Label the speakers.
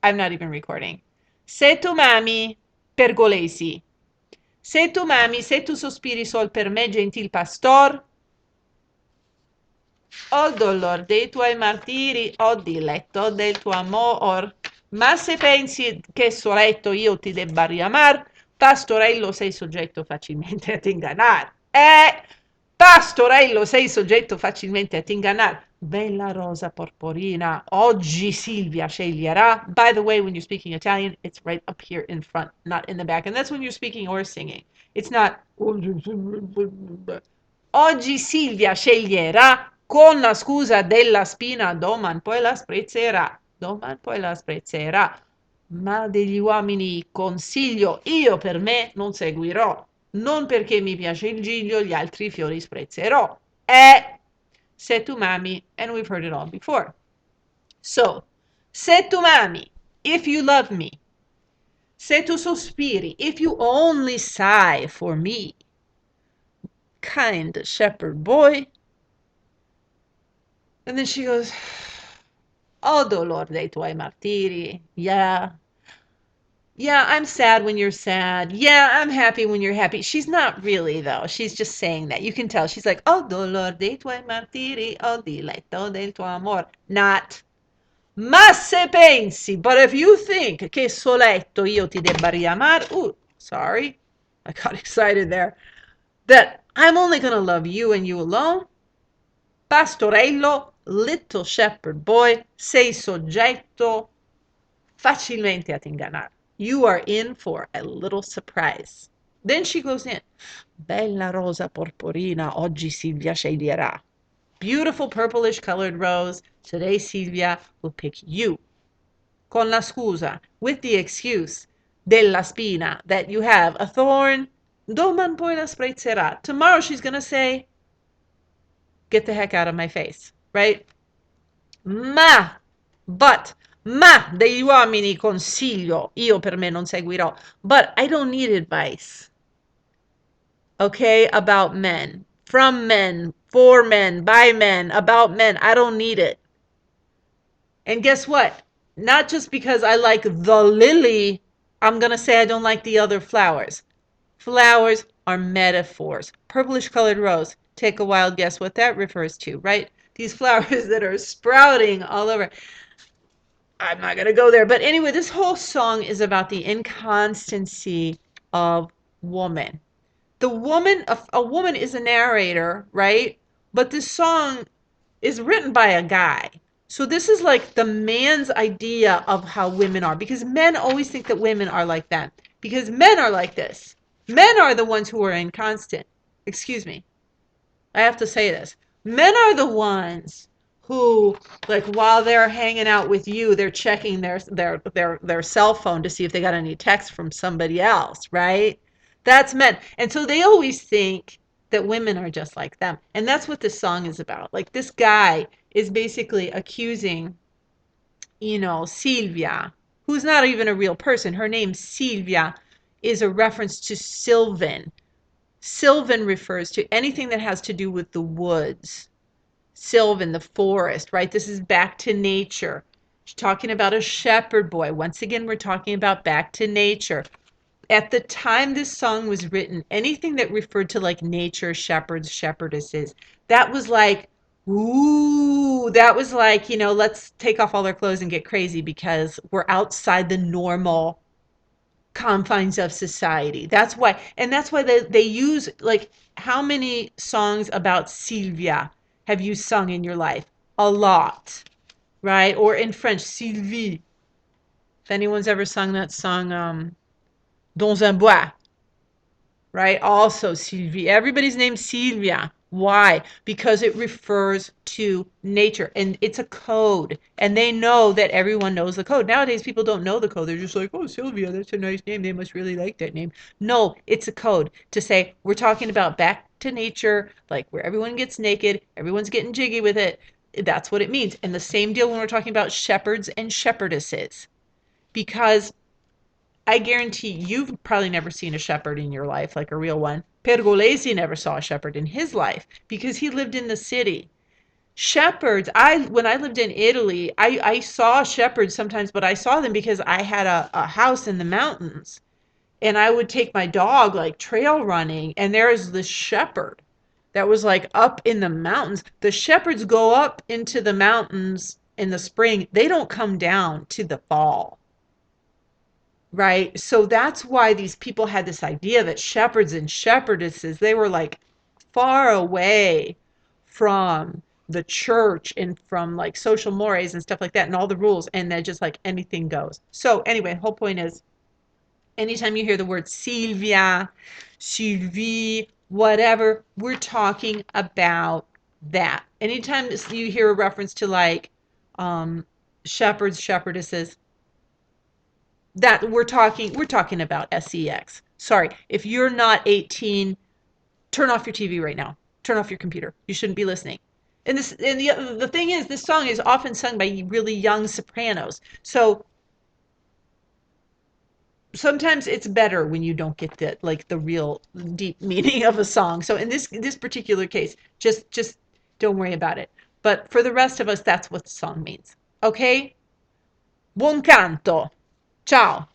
Speaker 1: I'm not even recording. Se tu m'ami, Pergolesi. Se tu m'ami, se tu sospiri sol per me, gentil pastor, o dolor dei tuoi martiri, o diletto del tuo amor. Ma se pensi che soletto io ti debba riamar, pastorello sei soggetto facilmente ad ingannar. Pastorello sei soggetto facilmente ad ingannar. Bella rosa porporina, oggi Silvia sceglierà. By the way, when you're speaking Italian, it's right up here in front, not in the back. And that's when you're speaking or singing. It's not. Oggi Silvia sceglierà con la scusa della spina, doman poi la sprezzerà, doman poi la sprezzerà. Ma degli uomini consiglio, io per me non seguirò, non perché mi piace il giglio, gli altri fiori sprezzerò. Se tu mami, and we've heard it all before. So, se tu mami, if you love me, se tu sospiri, if you only sigh for me, kind shepherd boy. And then she goes, oh, dolor dei tuoi martiri. Yeah. Yeah, I'm sad when you're sad. Yeah, I'm happy when you're happy. She's not really, though. She's just saying that. You can tell. She's like, oh, dolor dei tuoi martiri, oh, diletto del tuo amor. Not. Ma se pensi, but if you think che soletto io ti debba riamar, ooh, sorry, I got excited there, that I'm only going to love you and you alone, pastorello, little shepherd boy, sei soggetto facilmente ad ingannare. You are in for a little surprise. Then she goes in. Bella rosa porporina, oggi Silvia sceglierà. Beautiful purplish colored rose. Today Silvia will pick you. Con la scusa, with the excuse della spina, that you have a thorn. Doman poi la sprezzerà. Tomorrow she's going to say, get the heck out of my face, right? Ma degli uomini consiglio, io per me non seguirò. But I don't need advice, okay, about men, from men, for men, by men, about men. I don't need it. And guess what? Not just because I like the lily, I'm going to say I don't like the other flowers. Flowers are metaphors. Purplish colored rose. Take a wild guess what that refers to, right? These flowers that are sprouting all over. I'm not going to go there. But anyway, this whole song is about the inconstancy of woman. The woman, a woman is a narrator, right? But this song is written by a guy. So this is like the man's idea of how women are, because men always think that women are like that, because men are like this. Men are the ones who are inconstant. Excuse me. I have to say this. Men are the ones who, like, while they're hanging out with you, they're checking their cell phone to see if they got any text from somebody else, right? That's men. And so they always think that women are just like them. And that's what this song is about. Like, this guy is basically accusing, Silvia, who's not even a real person. Her name, Silvia, is a reference to Sylvan. Sylvan refers to anything that has to do with the woods. Sylvan, the forest, right? This is back to nature. She's talking about a shepherd boy. Once again, we're talking about back to nature. At the time this song was written, anything that referred to like nature, shepherds, shepherdesses, that was like, ooh, that was like, let's take off all our clothes and get crazy because we're outside the normal confines of society. And that's why they use, like, how many songs about Sylvia have you sung in your life? A lot, right? Or in French, Sylvie. If anyone's ever sung that song, Dans un bois, right? Also Sylvie. Everybody's named Sylvia. Why? Because it refers to nature and it's a code. And they know that everyone knows the code. Nowadays, people don't know the code. They're just like, oh, Sylvia, that's a nice name. They must really like that name. No, it's a code to say we're talking about back to nature, like where everyone gets naked, everyone's getting jiggy with it. That's what it means. And the same deal when we're talking about shepherds and shepherdesses. Because I guarantee you've probably never seen a shepherd in your life, like a real one. Pergolesi never saw a shepherd in his life because he lived in the city. Shepherds, when I lived in Italy, I saw shepherds sometimes, but I saw them because I had a house in the mountains, and I would take my dog like trail running, and there's this shepherd that was like up in the mountains. The shepherds go up into the mountains in the spring. They don't come down to the fall, right? So that's why these people had this idea that shepherds and shepherdesses, they were like far away from the church and from like social mores and stuff like that and all the rules, and then just like anything goes. So anyway, whole point is anytime you hear the word Silvia, Sylvie, whatever, we're talking about that. Anytime you hear a reference to like shepherds, shepherdesses, that we're talking about sex. Sorry, if you're not 18, turn off your TV right now. Turn off your computer. You shouldn't be listening. And the thing is, this song is often sung by really young sopranos. So sometimes it's better when you don't get the real deep meaning of a song. So in this particular case, just don't worry about it. But for the rest of us, that's what the song means. Okay? Buon canto. Ciao.